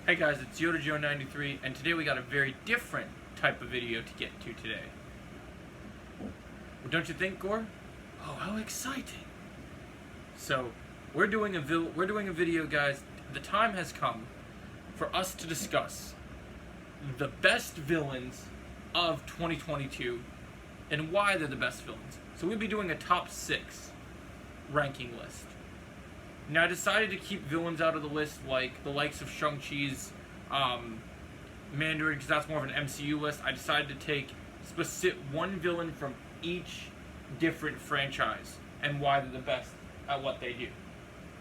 Hey guys, it's YodaJoe93, and today we got a very different type of video to get to today. Well, don't you think, Gore? Oh, how exciting! So, we're doing a video, guys. The time has come for us to discuss the best villains of 2022 and why they're the best villains. So we'll be doing a top 6 ranking list. Now, I decided to keep villains out of the list, like the likes of Shang-Chi's Mandarin, because that's more of an MCU list. I decided to take one villain from each different franchise and why they're the best at what they do.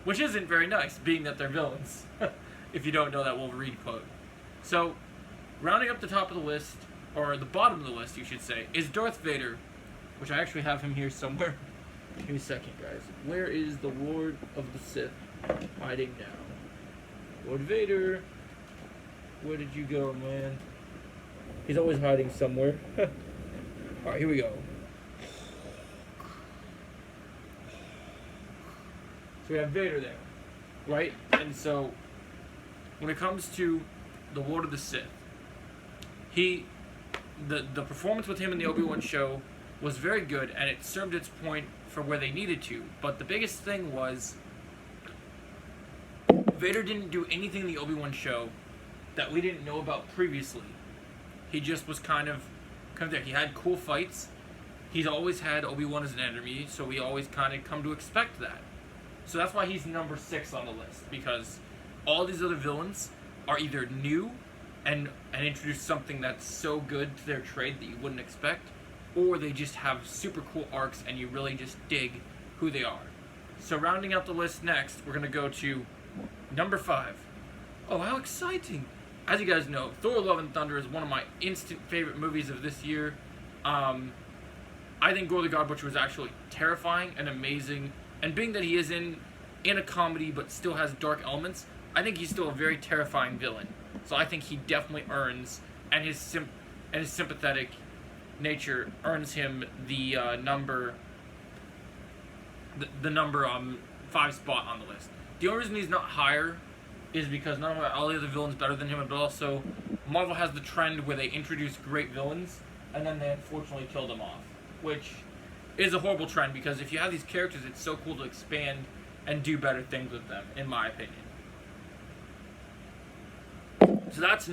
Which isn't very nice, being that they're villains. If you don't know that Wolverine quote. So, rounding up the top of the list, or the bottom of the list, you should say, is Darth Vader, which I actually have him here somewhere. Give me a second, guys. Where is the Lord of the Sith hiding now? Lord Vader, where did you go, man? He's always hiding somewhere. Alright, here we go. So we have Vader there, right? And so, when it comes to the Lord of the Sith, the performance with him in the Obi-Wan show was very good, and it served its point for where they needed to. But the biggest thing was Vader didn't do anything in the Obi-Wan show that we didn't know about previously. He just was kind of there. He had cool fights. He's always had Obi-Wan as an enemy, so we always kind of come to expect that. So that's why he's number 6 on the list, because all these other villains are either new and introduce something that's so good to their trade that you wouldn't expect, or they just have super cool arcs and you really just dig who they are. So rounding out the list next, we're going to go to number 5. Oh, how exciting! As you guys know, Thor: Love and Thunder is one of my instant favorite movies of this year. I think Gore the God Butcher was actually terrifying and amazing, and being that he is in a comedy but still has dark elements, I think he's still a very terrifying villain. So I think he definitely earns, and his sympathetic nature earns him the number 5 spot on the list. The only reason he's not higher is because not only are all the other villains better than him, but also Marvel has the trend where they introduce great villains and then they unfortunately kill them off, which is a horrible trend, because if you have these characters, it's so cool to expand and do better things with them, in my opinion. So that's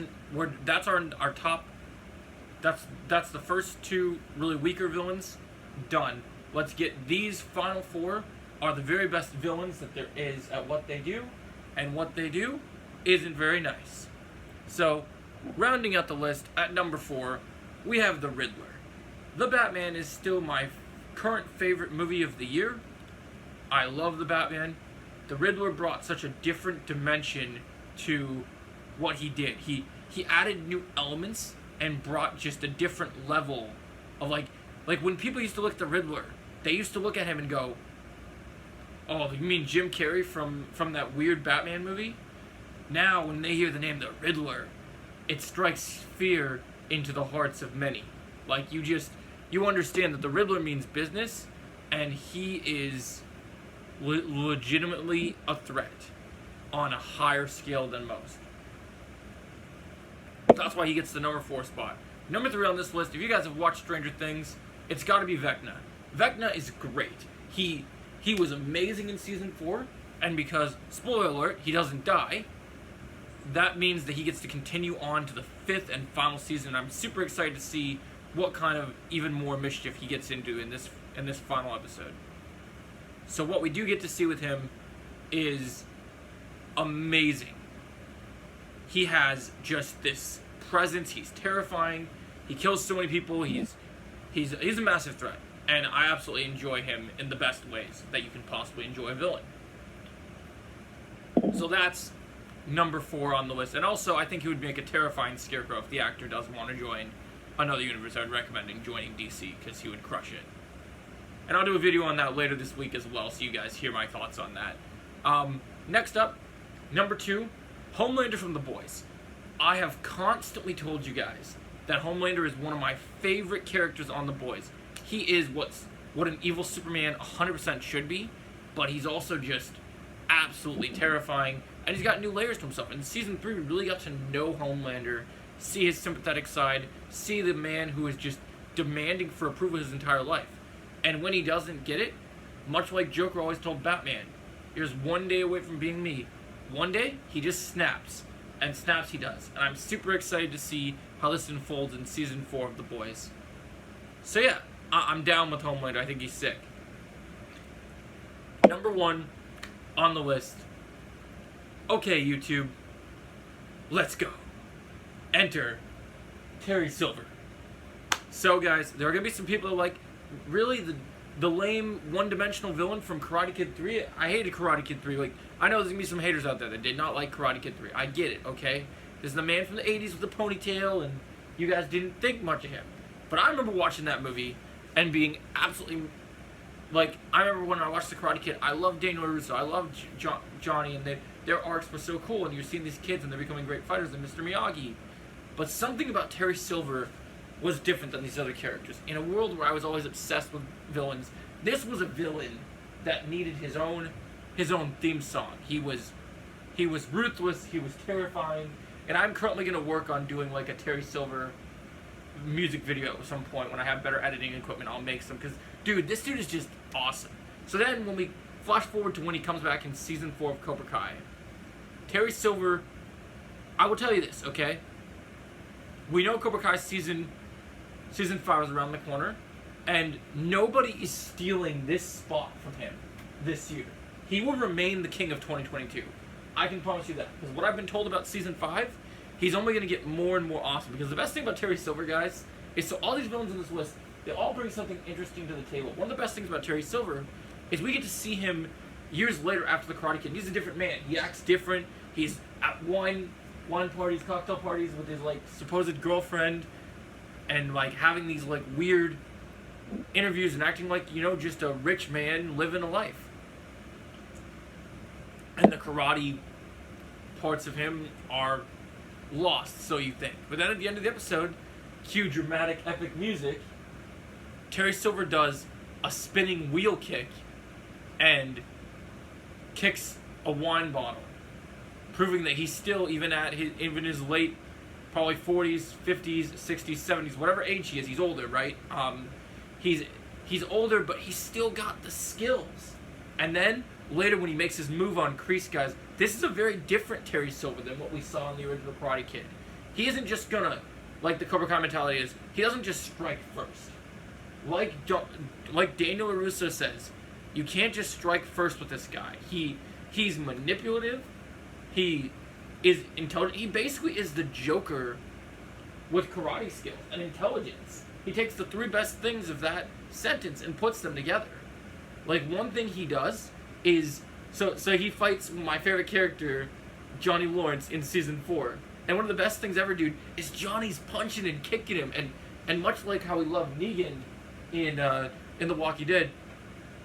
our top. That's the first 2 really weaker villains done. Let's get these final 4 are the very best villains that there is at what they do, and what they do isn't very nice. So, rounding out the list at number 4, we have the Riddler. The Batman is still my current favorite movie of the year. I love the Batman. The Riddler brought such a different dimension to what he did. He added new elements and brought just a different level of like when people used to look at the Riddler, they used to look at him and go, "Oh, you mean Jim Carrey from that weird Batman movie?" Now, when they hear the name the Riddler, it strikes fear into the hearts of many. Like, you understand that the Riddler means business, and he is legitimately a threat on a higher scale than most. That's why he gets the number 4 spot. Number 3 on this list, if you guys have watched Stranger Things, it's got to be Vecna. Vecna is great. He was amazing in season 4, and because, spoiler alert, he doesn't die, that means that he gets to continue on to the 5th and final season. I'm super excited to see what kind of even more mischief he gets into in this final episode. So what we do get to see with him is amazing. He has just this presence. He's terrifying. He kills so many people. He's a massive threat, and I absolutely enjoy him in the best ways that you can possibly enjoy a villain. So that's number 4 on the list. And also, I think he would make a terrifying Scarecrow if the actor doesn't want to join another universe. I would recommend him joining DC, because he would crush it. And I'll do a video on that later this week as well, so you guys hear my thoughts on that. Next up, number 2, Homelander from The Boys. I have constantly told you guys that Homelander is one of my favorite characters on The Boys. He is what an evil Superman 100% should be, but he's also just absolutely terrifying, and he's got new layers to himself. In season 3, we really got to know Homelander, see his sympathetic side, see the man who is just demanding for approval his entire life. And when he doesn't get it, much like Joker always told Batman, you're just one day away from being me. One day, he just snaps. And snaps he does. And I'm super excited to see how this unfolds in season 4 of The Boys. So yeah, I'm down with Homelander. I think he's sick. Number 1 on the list. Okay, YouTube. Let's go. Enter Terry Silver. So guys, there are going to be some people that like, really, the lame one-dimensional villain from Karate Kid 3. I hated Karate Kid 3. Like, I know there's going to be some haters out there that did not like Karate Kid 3. I get it, okay? This is the man from the 80s with the ponytail, and you guys didn't think much of him. But I remember watching that movie and being absolutely... Like, I remember when I watched the Karate Kid, I loved Daniel LaRusso, I loved Johnny, and their arcs were so cool, and you're seeing these kids, and they're becoming great fighters, and Mr. Miyagi. But something about Terry Silver was different than these other characters. In a world where I was always obsessed with villains, this was a villain that needed his own theme song. He was ruthless, he was terrifying, and I'm currently going to work on doing like a Terry Silver music video at some point. When I have better editing equipment, I'll make some, because dude, this dude is just awesome. So then when we flash forward to when he comes back in season 4 of Cobra Kai, Terry Silver, I will tell you this, okay? We know Cobra Kai season 5 is around the corner, and nobody is stealing this spot from him this year. He will remain the king of 2022. I can promise you that. Because what I've been told about season 5, he's only going to get more and more awesome. Because the best thing about Terry Silver, guys, is so all these villains on this list, they all bring something interesting to the table. One of the best things about Terry Silver is we get to see him years later after the Karate Kid. He's a different man. He acts different. He's at wine parties, cocktail parties with his like supposed girlfriend, and like having these like weird interviews and acting like, you know, just a rich man living a life. And the karate parts of him are lost, so you think. But then at the end of the episode, cue dramatic epic music, Terry Silver does a spinning wheel kick and kicks a wine bottle, proving that he's still, even his late, probably 40s, 50s, 60s, 70s, whatever age he is, he's older, right? He's older, but he's still got the skills. And then later when he makes his move on Kreese, guys, this is a very different Terry Silver than what we saw in the original Karate Kid. He isn't just gonna, like the Cobra Kai mentality is, he doesn't just strike first. Like Daniel LaRusso says, you can't just strike first with this guy. He's manipulative. He is intelligent. He basically is the Joker with karate skills and intelligence. He takes the 3 best things of that sentence and puts them together. Like, one thing he does is, so he fights my favorite character, Johnny Lawrence, in season 4. And one of the best things ever, dude, is Johnny's punching and kicking him, and much like how we love Negan in The Walking Dead,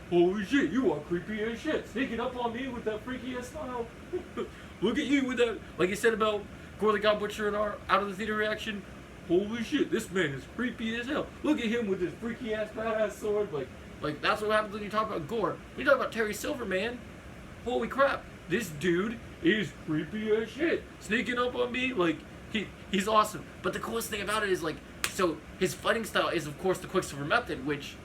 holy shit, you are creepy as shit, sneaking up on me with that freaky ass style. Look at you with that, like you said about Gore the God Butcher in our Out of the Theater reaction. Holy shit, this man is creepy as hell. Look at him with his freaky ass badass sword. Like that's what happens when you talk about Gore. When you talk about Terry Silver, man, holy crap, this dude is creepy as shit, sneaking up on me. Like he's awesome. But the coolest thing about it is, like, so his fighting style is of course the Quicksilver method, which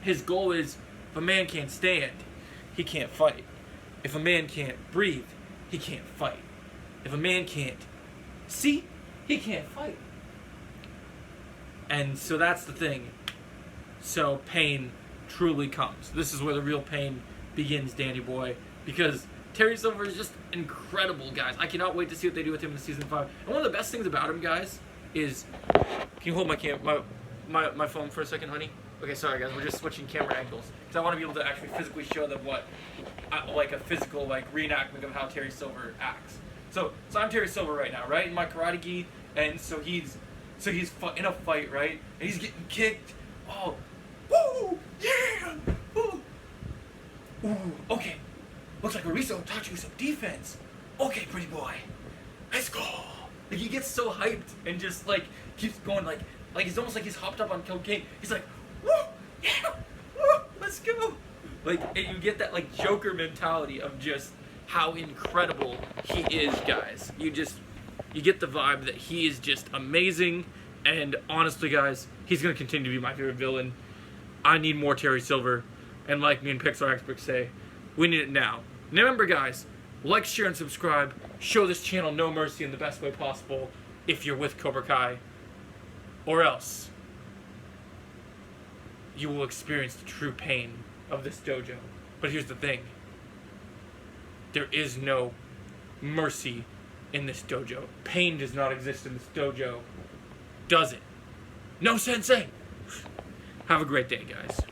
his goal is, if a man can't stand, he can't fight. If a man can't breathe, he can't fight. If a man can't see, he can't fight. And so that's the thing. So pain truly comes. This is where the real pain begins, Danny boy. Because Terry Silver is just incredible, guys. I cannot wait to see what they do with him in season 5. And one of the best things about him, guys, is... Can you hold my phone for a second, honey? Okay, sorry, guys. We're just switching camera angles. Because I want to be able to actually physically show them what... like a physical, like, reenactment of how Terry Silver acts. So I'm Terry Silver right now, right? In my karate gi. And so he's in a fight, right? And he's getting kicked. Oh, woo, yeah, woo. Ooh, okay. Looks like Ariso taught you some defense. Okay, pretty boy, let's go. Like, he gets so hyped and just like keeps going, like it's almost like he's hopped up on cocaine. He's like, woo, yeah, woo, let's go. Like, and you get that like Joker mentality of just how incredible he is, guys. You get the vibe that he is just amazing, and honestly, guys, he's going to continue to be my favorite villain. I need more Terry Silver, and like me and Pixar experts say, we need it now. And remember, guys, like, share, and subscribe. Show this channel no mercy in the best way possible if you're with Cobra Kai, or else you will experience the true pain of this dojo. But here's the thing. There is no mercy in this dojo. Pain does not exist in this dojo. Does it? No, sensei! Have a great day, guys.